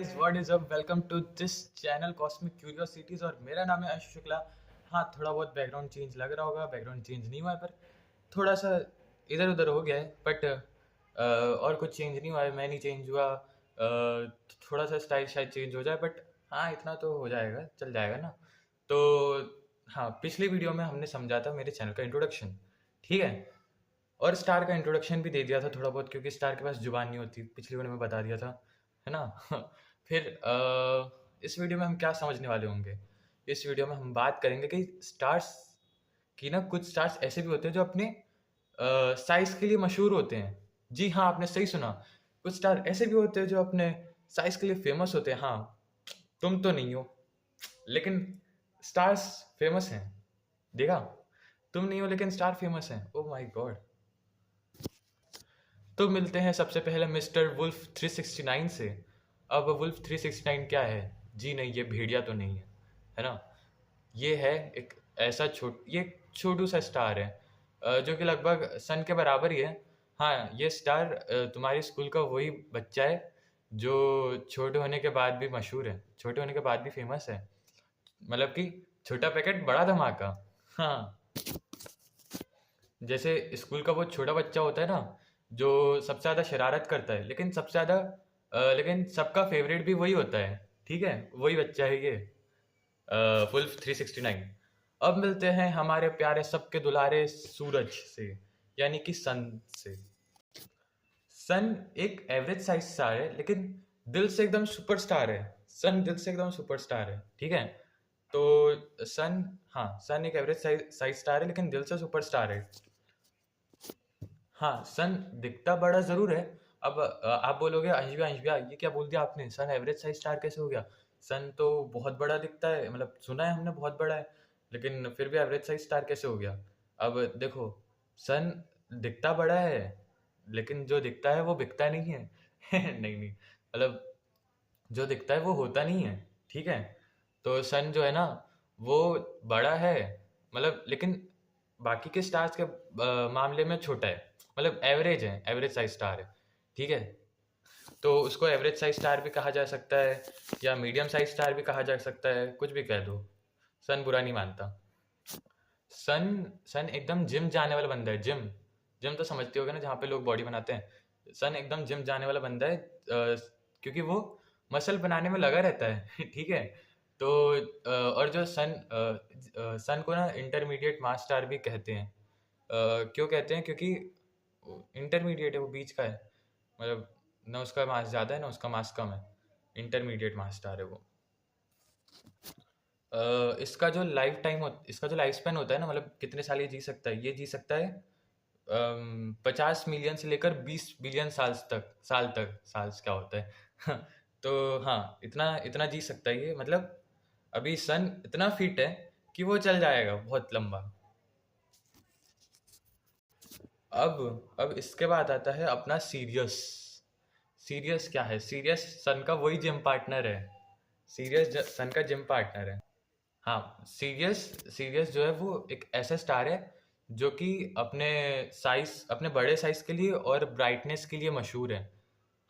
Guys what is up, welcome to this channel cosmic curiosities और मेरा नाम है आशु शुक्ला। हाँ, थोड़ा बहुत बैकग्राउंड चेंज लग रहा होगा, बैकग्राउंड चेंज नहीं हुआ है पर थोड़ा सा इधर उधर हो गया है। बट और कुछ चेंज नहीं हुआ है, मैं नहीं चेंज हुआ। थोड़ा सा स्टाइल शायद चेंज हो जाए, बट हाँ इतना तो हो जाएगा, चल जाएगा ना। तो हाँ, पिछली वीडियो में हमने समझा था मेरे चैनल का इंट्रोडक्शन, ठीक है। और स्टार का इंट्रोडक्शन भी दे दिया था थोड़ा बहुत, क्योंकि स्टार के पास जुबान नहीं होती, पिछली वीडियो में बता दिया था, है ना। फिर इस वीडियो में हम क्या समझने वाले होंगे। इस वीडियो में हम बात करेंगे कि स्टार्स की ना, कुछ स्टार्स ऐसे भी होते हैं जो अपने साइज के लिए मशहूर होते हैं। जी हाँ, आपने सही सुना। कुछ स्टार ऐसे भी होते हैं जो अपने साइज के लिए फेमस होते हैं। हाँ, तुम तो नहीं हो, लेकिन स्टार्स फेमस हैं। देखा, तुम नहीं हो लेकिन स्टार फेमस हैं। Oh my God. तो मिलते हैं सबसे पहले मिस्टर वुल्फ 369 से। अब वुल्फ 369 क्या है? जी नहीं, ये भेड़िया तो नहीं है ना। ये है एक ऐसा ये छोटू सा स्टार है, जो कि लगभग सन के बराबर ही है। हाँ, ये स्टार तुम्हारी स्कूल का वही बच्चा है जो छोटे होने के बाद भी मशहूर है, छोटे होने के बाद भी फेमस है। मतलब कि छोटा पैकेट बड़ा धमाका। हाँ, जैसे स्कूल का वो छोटा बच्चा होता है ना, जो सबसे ज़्यादा शरारत करता है, लेकिन सबसे ज़्यादा लेकिन सबका फेवरेट भी वही होता है। ठीक है, वही बच्चा है ये वुल्फ 369। अब मिलते हैं हमारे प्यारे सबके दुलारे सूरज से, यानी कि सन से। सन एक एवरेज साइज स्टार है, लेकिन दिल से एकदम सुपरस्टार है। सन दिल से एकदम सुपरस्टार है, ठीक है। तो सन, हाँ, सन एक एवरेज साइज स्टार है, लेकिन दिल से सुपरस्टार है। हाँ, सन दिखता बड़ा जरूर है। अब आप बोलोगे अंश भैया ये क्या बोल दिया आपने, सन एवरेज साइज स्टार कैसे हो गया? सन तो बहुत बड़ा दिखता है, मतलब सुना है हमने बहुत बड़ा है, लेकिन फिर भी एवरेज साइज स्टार कैसे हो गया? अब देखो, सन दिखता बड़ा है, लेकिन जो दिखता है वो बिकता नहीं है। नहीं नहीं, मतलब जो दिखता है वो होता नहीं है, ठीक है। तो सन जो है ना, वो बड़ा है, मतलब, लेकिन बाकी के स्टार्स के मामले में छोटा है। मतलब एवरेज है, एवरेज साइज स्टार है, ठीक है। तो उसको एवरेज साइज स्टार भी कहा जा सकता है, या मीडियम साइज स्टार भी कहा जा सकता है, कुछ भी कह दो। सन बुरा नहीं मानता। सन सन एकदम जिम जाने वाला बंदा है। जिम जिम तो समझते होगे ना, जहाँ पे लोग बॉडी बनाते हैं। सन एकदम जिम जाने वाला बंदा है, क्योंकि वो मसल बनाने में लगा रहता है। ठीक है। तो और जो सन को ना इंटरमीडिएट मास स्टार भी कहते हैं। क्यों कहते हैं? क्योंकि इंटरमीडिएट है, वो बीच का है। मतलब ना उसका मास ज़्यादा है ना उसका मास कम है, इंटरमीडिएट मास स्टार है वो। इसका जो लाइफ स्पेन होता है ना, मतलब कितने साल ये जी सकता है, ये जी सकता है 50 मिलियन से लेकर 20 बिलियन साल्स क्या होता है। तो हाँ, इतना इतना जी सकता है ये, मतलब अभी सन इतना फिट है कि वो चल जाएगा बहुत लंबा। अब इसके बाद आता है अपना सीरियस। सीरियस क्या है? सीरियस सन का वही जिम पार्टनर है। सन का जिम पार्टनर है। हाँ, सीरियस सीरियस जो है वो एक ऐसा स्टार है जो कि अपने बड़े साइज के लिए और ब्राइटनेस के लिए मशहूर है।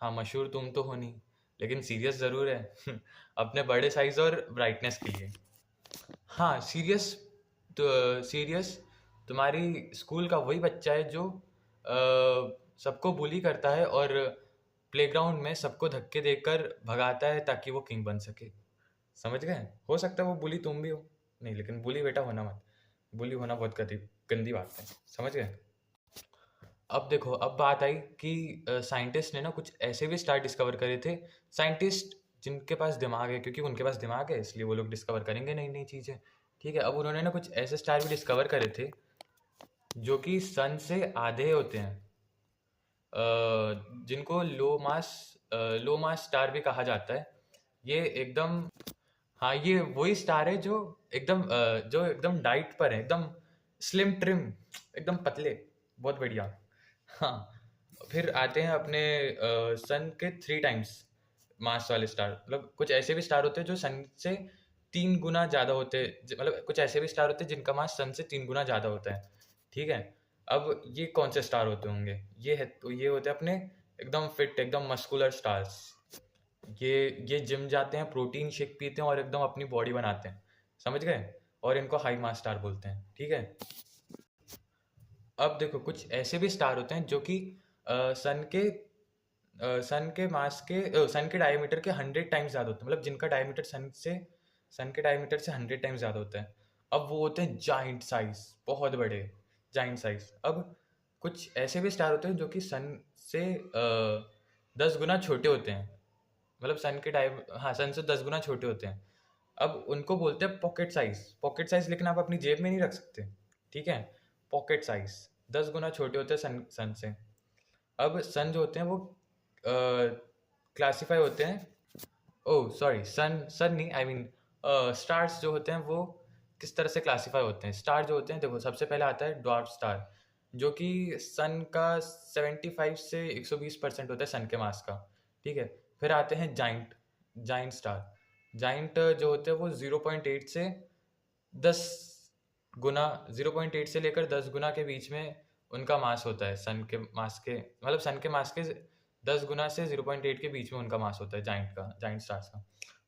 हाँ, मशहूर तुम तो हो नहीं, लेकिन सीरियस जरूर है। अपने बड़े साइज और ब्राइटनेस के लिए। हाँ, सीरियस तुम्हारी स्कूल का वही बच्चा है जो सबको बुली करता है और प्लेग्राउंड में सबको धक्के देकर भगाता है ताकि वो किंग बन सके। समझ गए? हो सकता है वो बुली तुम भी हो। नहीं, लेकिन बुली बेटा होना मत। बुली होना बहुत गंदी गंदी बात है। समझ गए? अब देखो, अब बात आई कि साइंटिस्ट ने ना कुछ ऐसे भी स्टार डिस्कवर करे थे। साइंटिस्ट जिनके पास दिमाग है, क्योंकि उनके पास दिमाग है इसलिए वो लोग डिस्कवर करेंगे नई नई चीज़ें। ठीक है। अब उन्होंने ना कुछ ऐसे स्टार भी डिस्कवर करे थे जो कि सन से आधे होते हैं, जिनको लो मास स्टार भी कहा जाता है। ये एकदम, हाँ, ये वही स्टार है जो एकदम डाइट पर है, एकदम स्लिम ट्रिम, एकदम पतले, बहुत बढ़िया। हाँ, फिर आते हैं अपने सन के 3 टाइम्स मास वाले स्टार। मतलब कुछ ऐसे भी स्टार होते हैं जो सन से 3 गुना ज़्यादा होते हैं, मतलब कुछ ऐसे भी स्टार होते हैं जिनका मास सन से 3 गुना ज़्यादा होता है। ठीक है। अब ये कौन से स्टार होते होंगे? ये होते हैं अपने एकदम फिट, एकदम मस्कुलर स्टार्स। ये जिम जाते हैं, प्रोटीन शेक पीते हैं और एकदम अपनी बॉडी बनाते हैं, समझ गए? और इनको हाई मास स्टार बोलते हैं, ठीक है? अब देखो कुछ ऐसे भी स्टार होते हैं जो कि सन के सन के डायमीटर के 100 टाइम्स ज़्यादा होते हैं, मतलब जिनका डायमीटर सन के डायमीटर से 100 टाइम्स ज़्यादा होता है। अब वो होते हैं जाइंट साइज, बहुत बड़े, जाइंट साइज। अब कुछ ऐसे भी स्टार होते हैं जो कि सन से 10 गुना छोटे होते हैं, मतलब सन से 10 गुना छोटे होते हैं। अब उनको बोलते हैं पॉकेट साइज। पॉकेट साइज लेकिन आप अपनी जेब में नहीं रख सकते, ठीक है? पॉकेट साइज 10 गुना छोटे होते हैं सन से। अब सन जो होते हैं वो क्लासिफाई होते हैं, ओह सॉरी, सन सन नहीं, आई मीन स्टार्स जो होते हैं वो किस तरह से क्लासिफाई होते हैं। स्टार जो होते हैं, देखो सबसे पहले आता है ड्वार्फ स्टार, जो कि सन का 75 से 120% होता है सन के मास का, ठीक है? फिर आते हैं जाइंट जाइंट स्टार। जाइंट जो होते हैं वो 0.8 से 10 गुना, 0.8 से लेकर 10 गुना के बीच में उनका मास होता है सन के मास के, मतलब सन के मास के 10 गुना से 0.8 के बीच में उनका मास होता है जाइंट स्टार्स का।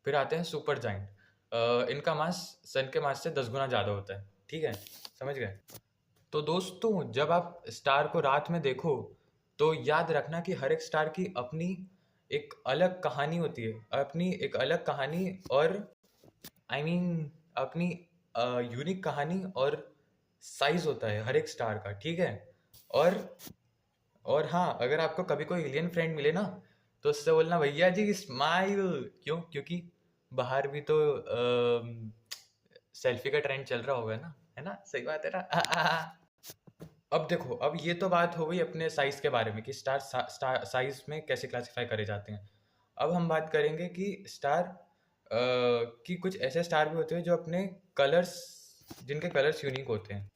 फिर आते हैं सुपर जाइंट, इनका मास सन के मास से 10 गुना ज़्यादा होता है, ठीक है? समझ गए? तो दोस्तों जब आप स्टार को रात में देखो तो याद रखना कि हर एक स्टार की अपनी एक अलग कहानी होती है, अपनी एक अलग कहानी, और आई मीन अपनी यूनिक कहानी और साइज होता है हर एक स्टार का, ठीक है? और और हाँ, अगर आपको कभी कोई एलियन फ्रेंड मिले ना तो उससे बोलना भैया जी स्माइल। क्यों? क्योंकि बाहर भी तो सेल्फी का ट्रेंड चल रहा होगा ना, है ना? सही बात है ना? अब देखो, अब ये तो बात हो गई अपने साइज के बारे में कि स्टार साइज में कैसे क्लासिफाई करे जाते हैं। अब हम बात करेंगे कि कि कुछ ऐसे स्टार भी होते हैं जो अपने कलर्स, जिनके कलर्स यूनिक होते हैं,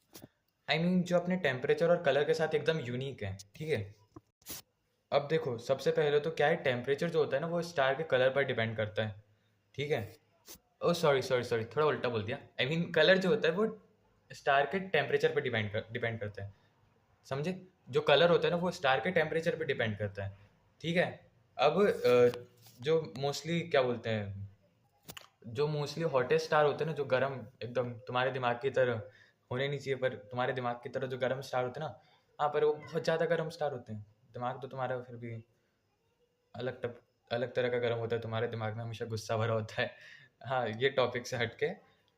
आई मीन जो अपने टेम्परेचर और कलर के साथ एकदम यूनिक है, ठीक है? अब देखो सबसे पहले तो क्या है, टेम्परेचर जो होता है ना वो स्टार के कलर पर डिपेंड करता है, ठीक है? ओ सॉरी सॉरी सॉरी, थोड़ा उल्टा बोल दिया। आई मीन कलर जो होता है वो स्टार के टेम्परेचर पर डिपेंड करता है, समझे? जो कलर होता है ना वो स्टार के टेम्परेचर पे डिपेंड करता है, ठीक है? अब जो मोस्टली क्या बोलते हैं, जो मोस्टली हॉटेस्ट स्टार होते हैं ना, जो गर्म एकदम तुम्हारे दिमाग की तरह होने नहीं चाहिए, पर तुम्हारे दिमाग की तरह जो गर्म स्टार होते हैं ना, हाँ, पर वो बहुत ज़्यादा गर्म स्टार होते हैं। दिमाग तो तुम्हारा फिर भी अलग टप अलग तरह का गर्म होता है, तुम्हारे दिमाग में हमेशा गुस्सा भरा होता है। हाँ, ये टॉपिक से हटके,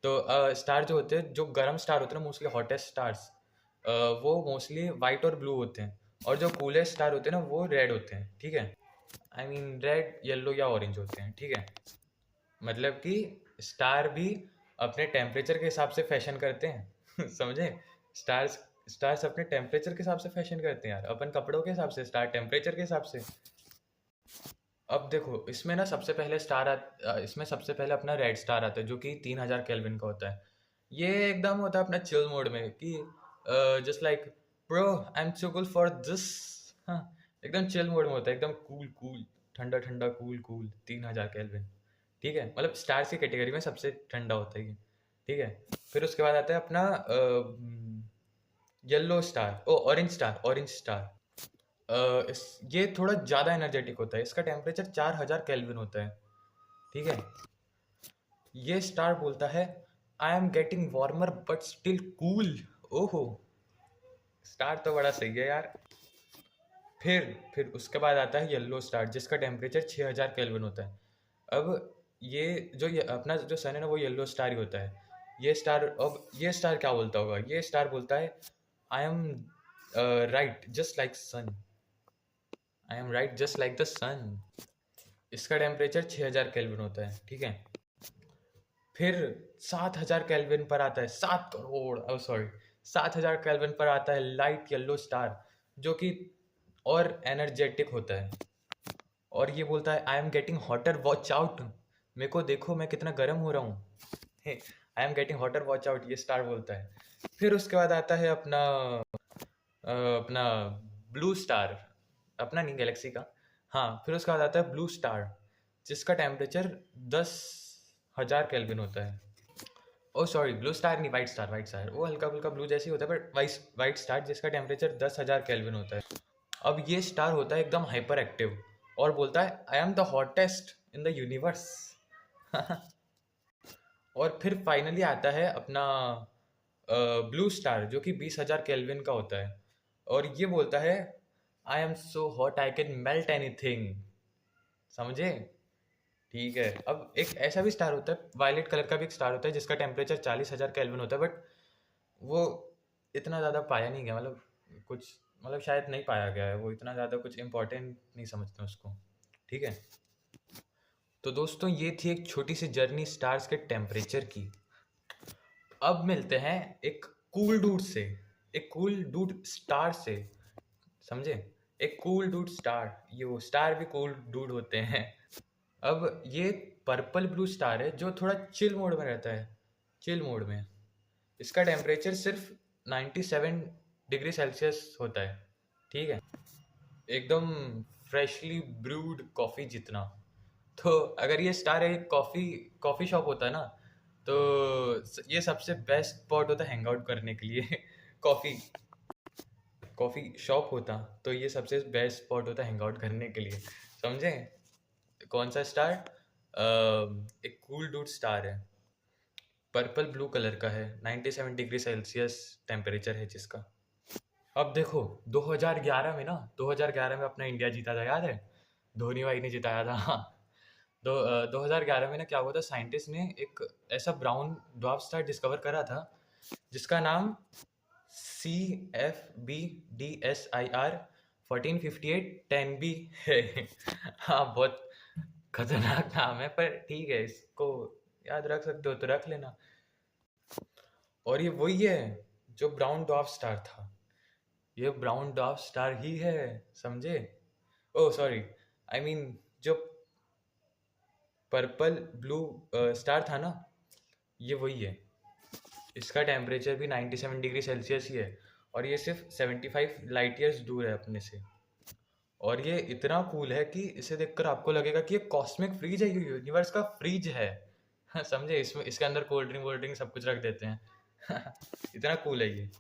तो स्टार जो होते हैं, जो गर्म स्टार होते हैं ना, मोस्टली हॉटेस्ट स्टार्स, वो मोस्टली वाइट और ब्लू होते हैं, और जो कूलेस्ट स्टार होते हैं ना वो रेड होते हैं, ठीक है? आई मीन रेड, येलो या ऑरेंज होते हैं, ठीक है? मतलब कि स्टार भी अपने टेम्परेचर के हिसाब से फैशन करते हैं। समझे? स्टार्स स्टार्स अपने टेम्परेचर के हिसाब से फैशन करते हैं यार, अपन कपड़ों के हिसाब से, स्टार टेम्परेचर के हिसाब से। अब देखो इसमें ना इसमें सबसे पहले अपना रेड स्टार आता है जो कि 3000 केल्विन का होता है। ये एकदम होता है अपना चिल मोड में कि just like bro I am too cool for this. हाँ, एकदम चिल मोड में होता है, एकदम कूल कूल, ठंडा ठंडा, कूल कूल, 3000 केल्विन, ठीक है? मतलब स्टार्स की कैटेगरी में सबसे ठंडा होता है ये, ठीक है? फिर उसके बाद आता है अपना येलो स्टार, ओ ऑरेंज स्टार। ये थोड़ा ज़्यादा एनर्जेटिक होता है, इसका टेम्परेचर 4000 केल्विन होता है, ठीक है? ये स्टार बोलता है I am getting warmer but still cool. ओहो, स्टार तो बड़ा सही है यार। फिर उसके बाद आता है येलो स्टार जिसका टेम्परेचर 6000 केल्विन होता है। अब ये अपना जो सन है ना वो येलो स्टार ही होता है। ये स्टार क्या बोलता होगा? ये स्टार बोलता है I am right just like sun, I am right just like the sun. इसका टेम्परेचर 6000 केल्विन होता है, ठीक है? फिर 7000 केल्विन पर आता है, 7000 केल्विन पर आता है लाइट येलो स्टार, जो कि और एनर्जेटिक होता है, और ये बोलता है I am getting hotter watch out, मेरे को देखो मैं कितना गर्म हो रहा हूँ। I am getting hotter watch out, ये स्टार बोलता है। फिर उसके बाद आता है अपना ब्लू स्टार, अपना नहीं, गैलेक्सी का। हाँ, फिर उसके बाद आता है ब्लू स्टार जिसका टेम्परेचर 10,000 केल्विन होता है। ओ सॉरी, ब्लू स्टार नहीं, वाइट स्टार, वो हल्का फुल्का ब्लू जैसी होता है, बट वाइट स्टार जिसका टेम्परेचर 10,000 केल्विन होता है। अब ये स्टार होता है एकदम हाइपर एक्टिव और बोलता है I am the hottest in the universe. और फिर फाइनली आता है अपना ब्लू स्टार, जो कि 20,000 केल्विन का होता है, और ये बोलता है I am so hot I can melt anything. समझे? ठीक है। अब एक ऐसा भी स्टार होता है, वायलेट कलर का भी एक स्टार होता है, जिसका टेम्परेचर 40,000 केल्विन होता है, बट वो इतना ज़्यादा पाया नहीं गया, मतलब कुछ, मतलब शायद नहीं पाया गया है, वो इतना ज़्यादा कुछ इम्पोर्टेंट नहीं समझते उसको। ठीक है। तो दोस्तों, ये थी एक छोटी सी जर्नी स्टार्स के टेम्परेचर की। अब मिलते हैं एक कूल डूड से, एक कूल डूड स्टार से। समझे? एक कूल डूड स्टार, ये वो स्टार भी कूल डूड होते हैं। अब ये पर्पल ब्लू स्टार है, जो थोड़ा चिल मोड में रहता है, चिल मोड में। इसका टेम्परेचर सिर्फ 97 डिग्री सेल्सियस होता है। ठीक है। एकदम फ्रेशली ब्रूड कॉफ़ी जितना। तो अगर ये स्टार एक कॉफ़ी शॉप होता है ना, तो ये सबसे बेस्ट स्पॉट होता है हैंग आउट करने के लिए। कॉफ़ी कॉफ़ी शॉप होता तो ये सबसे बेस्ट स्पॉट होता हैंग आउट करने के लिए। समझे? कौन सा स्टार? एक कूल डूड स्टार है, पर्पल ब्लू कलर का है, 97 डिग्री सेल्सियस टेम्परेचर है जिसका। अब देखो, 2011 में ना, 2011 में अपना इंडिया जीता था, याद है? धोनी भाई ने जिताया था। हाँ। 2011 में ना क्या हुआ था, साइंटिस्ट ने एक ऐसा ब्राउन ड्वार्फ स्टार डिस्कवर करा था, जिसका नाम CFB-DSIR 1458-10b है। हाँ, बहुत खतरनाक नाम है, पर ठीक है, इसको याद रख सकते हो तो रख लेना। और ये वही है जो ब्राउन डॉर्फ स्टार था, ये ब्राउन डॉर्फ स्टार ही है। समझे? ओह सॉरी, आई मीन जो पर्पल ब्लू स्टार था ना, ये वही है। इसका टेम्परेचर भी 97 डिग्री सेल्सियस ही है, और ये सिर्फ 75 लाइट ईयर्स दूर है अपने से। और ये इतना कूल है कि इसे देखकर आपको लगेगा कि ये कॉस्मिक फ्रीज है, ये यूनिवर्स का फ्रीज है। समझे? इसमें इसके अंदर कोल्ड ड्रिंक सब कुछ रख देते हैं। इतना कूल है ये।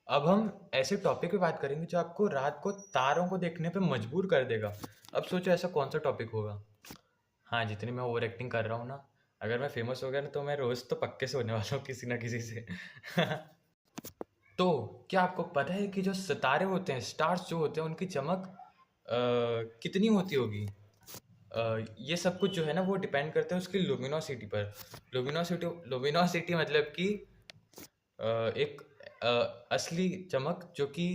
अब हम ऐसे टॉपिक पे बात करेंगे जो आपको रात को तारों को देखने पे मजबूर कर देगा। अब सोचो ऐसा कौन सा टॉपिक होगा। हाँ, जितनी मैं ओवर एक्टिंग कर रहा हूँ ना, अगर मैं फेमस हो गया ना, तो मैं रोज तो पक्के से होने वाला हूँ किसी ना किसी से। तो क्या आपको पता है कि जो सितारे होते हैं, स्टार्स जो होते हैं, उनकी चमक कितनी होती होगी? ये सब कुछ जो है ना, वो डिपेंड करता है उसकी लुमिनोसिटी पर। लुमिनोसिटी मतलब कि एक असली चमक, जो कि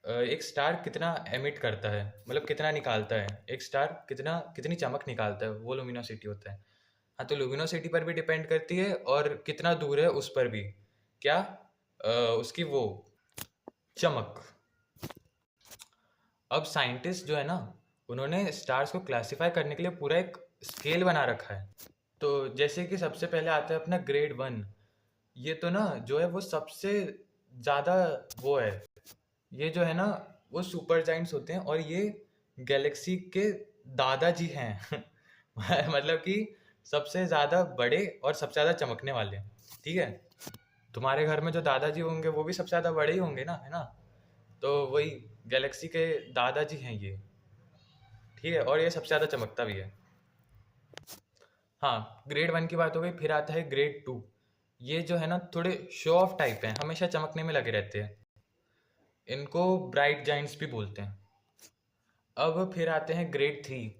एक स्टार कितना एमिट करता है, मतलब कितना निकालता है, एक स्टार कितनी चमक निकालता है, वो लुमिनोसिटी होता है। हाँ, तो लुमिनोसिटी पर भी डिपेंड करती है, और कितना दूर है उस पर भी। क्या? उसकी वो चमक। अब साइंटिस्ट जो है ना, उन्होंने स्टार्स को क्लासिफाई करने के लिए पूरा एक स्केल बना रखा है। तो जैसे कि सबसे पहले आता है अपना ग्रेड 1। ये तो ना जो है वो सबसे ज़्यादा वो है, ये जो है ना वो सुपर जाइंट्स होते हैं, और ये गैलेक्सी के दादाजी हैं। मतलब कि सबसे ज़्यादा बड़े और सबसे ज़्यादा चमकने वाले। ठीक है। तुम्हारे घर में जो दादाजी होंगे वो भी सबसे ज़्यादा बड़े ही होंगे ना, है ना? तो वही गैलेक्सी के दादाजी हैं ये। ठीक है। और ये सबसे ज़्यादा चमकता भी है। हाँ, ग्रेड 1 की बात हो गई। फिर आता है ग्रेड 2। ये जो है ना थोड़े शो ऑफ टाइप हैं, हमेशा चमकने में लगे रहते हैं। इनको ब्राइट जाइंट्स भी बोलते हैं। अब फिर आते हैं ग्रेड 3।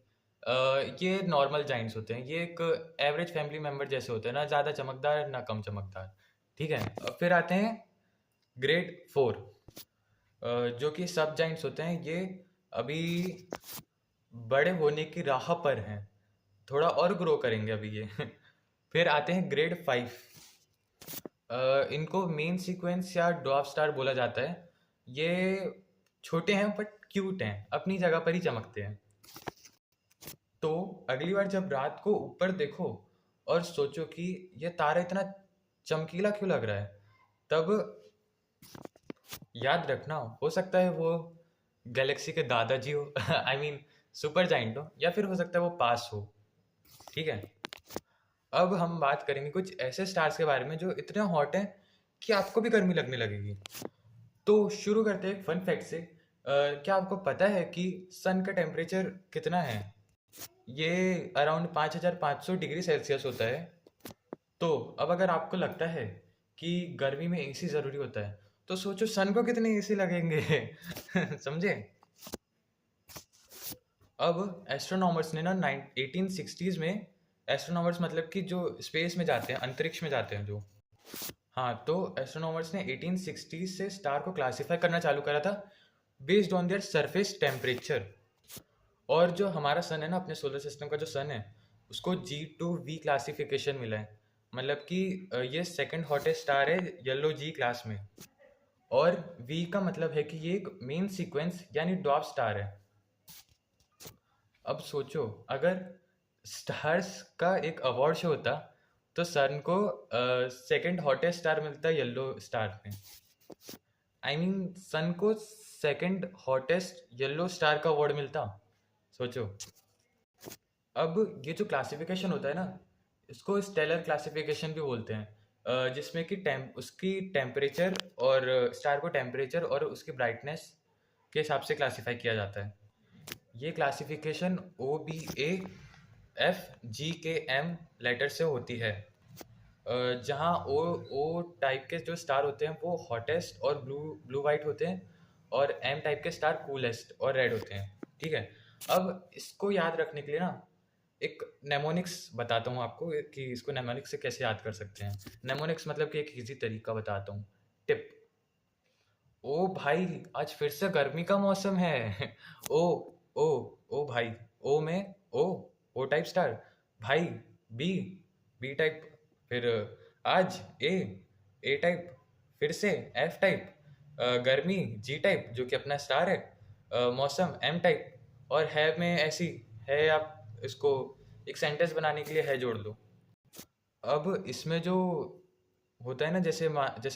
ये नॉर्मल जाइंट्स होते हैं, ये एक एवरेज फैमिली मेम्बर जैसे होते हैं, ना ज़्यादा चमकदार ना कम चमकदार। ठीक है। अब फिर आते हैं ग्रेड 4, जो कि सब जाइंट्स होते हैं। ये अभी बड़े होने की राह पर हैं, थोड़ा और ग्रो करेंगे अभी ये। फिर आते हैं ग्रेड 5। इनको मेन सीक्वेंस या ड्वार्फ स्टार बोला जाता है। ये छोटे हैं बट क्यूट हैं, अपनी जगह पर ही चमकते हैं। तो अगली बार जब रात को ऊपर देखो और सोचो कि ये तारा इतना चमकीला क्यों लग रहा है, तब याद रखना, हो सकता है वो गैलेक्सी के दादाजी हो। आई मीन सुपर जाइंट हो, या फिर हो सकता है वो पास हो। ठीक है। अब हम बात करेंगे कुछ ऐसे स्टार्स के बारे में जो इतने हॉट हैं कि आपको भी गर्मी लगने लगेगी। तो शुरू करते हैं एक फन फैक्ट से। क्या आपको पता है कि सन का टेम्परेचर कितना है? ये अराउंड 5500 डिग्री सेल्सियस होता है। तो अब अगर आपको लगता है कि गर्मी में एसी ज़रूरी होता है, तो सोचो सन को कितने एसी लगेंगे। समझे? अब एस्ट्रोनॉमर्स ने ना 1860s में, एस्ट्रोनॉमर्स मतलब कि जो स्पेस में जाते हैं, अंतरिक्ष में जाते हैं जो, हाँ, तो एस्ट्रोनॉमर्स ने 1860s से स्टार को क्लासिफाई करना चालू करा था based on their surface temperature. और जो हमारा सन है ना, अपने सोलर सिस्टम का जो सन है, उसको G2V क्लासिफिकेशन मिला है। मतलब कि ये सेकंड हॉटेस्ट स्टार है येलो जी क्लास में। और वी का मतलब है कि ये एक मेन सीक्वेंस यानी ड्वार्फ स्टार है। अब सोचो, अगर स्टार्स का एक अवार्ड शो होता तो सन को सेकंड हॉटेस्ट स्टार मिलता येलो स्टार में। आई मीन सन को सेकंड हॉटेस्ट येलो स्टार का अवार्ड मिलता। सोचो। अब ये जो क्लासिफिकेशन होता है ना, इसको स्टेलर क्लासिफिकेशन भी बोलते हैं, जिसमें कि उसकी टेम्परेचर और स्टार को टेम्परेचर और उसकी ब्राइटनेस के हिसाब से क्लासिफाई किया जाता है। ये क्लासिफिकेशन OBAFGKM लेटर से होती है, जहाँ ओ टाइप के जो स्टार होते हैं वो हॉटेस्ट और ब्लू वाइट होते हैं, और एम टाइप के स्टार कूलेस्ट और रेड होते हैं। ठीक है। अब इसको याद रखने के लिए ना एक नेमोनिक्स बताता हूँ आपको कि इसको नेमोनिक्स से कैसे याद कर सकते हैं। नेमोनिक्स मतलब कि एक इजी तरीका बताता हूँ। टिप। ओ भाई, आज फिर से गर्मी का मौसम है। ओ ओ ओ भाई। ओ में ओ टाइप स्टार। भाई बी बी टाइप। फिर आज ए टाइप। फिर से एफ टाइप। गर्मी जी टाइप जो कि अपना स्टार है। मौसम एम टाइप। और है में ऐसी है, आप इसको एक सेंटेंस बनाने के लिए है जोड़ दो। अब इसमें जो होता है ना, जैसे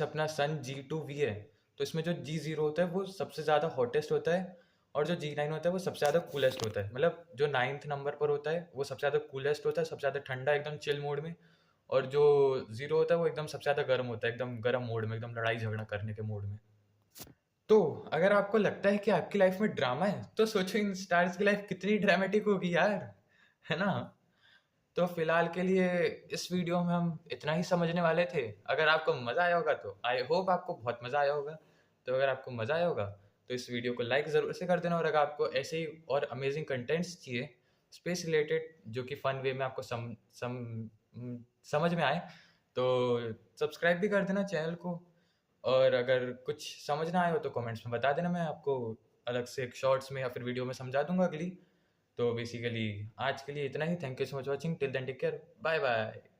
अपना सन G2V है, तो इसमें जो G0 होता है वो सबसे ज़्यादा हॉटेस्ट होता है, और जो G9 होता है वो सबसे ज़्यादा कूलेस्ट होता है। मतलब जो 9th नंबर पर होता है वो सबसे ज़्यादा कूलेस्ट होता है, सबसे ज़्यादा ठंडा एकदम चिल मोड में। और जो 0 होता है वो एकदम सबसे ज़्यादा गर्म होता है, एकदम गर्म मोड में, एकदम लड़ाई झगड़ा करने के मोड में। तो अगर आपको लगता है कि आपकी लाइफ में ड्रामा है, तो सोचो इन स्टार्स की लाइफ कितनी ड्रामेटिक होगी यार, है ना? तो फिलहाल के लिए इस वीडियो में हम इतना ही समझने वाले थे। अगर आपको मज़ा आया होगा तो आई होप आपको बहुत मज़ा आया होगा। तो अगर आपको मज़ा आया होगा तो इस वीडियो को लाइक ज़रूर से कर देना, और अगर आपको ऐसे ही और अमेजिंग कंटेंट्स चाहिए स्पेस रिलेटेड, जो कि फ़न वे में आपको समझ में आए, तो सब्सक्राइब भी कर देना चैनल को। और अगर कुछ समझ ना आए हो तो कमेंट्स में बता देना, मैं आपको अलग से एक शॉर्ट्स में या फिर वीडियो में समझा दूंगा अगली। तो बेसिकली आज के लिए इतना ही। Thank you so much watching. Till then take care. Bye bye.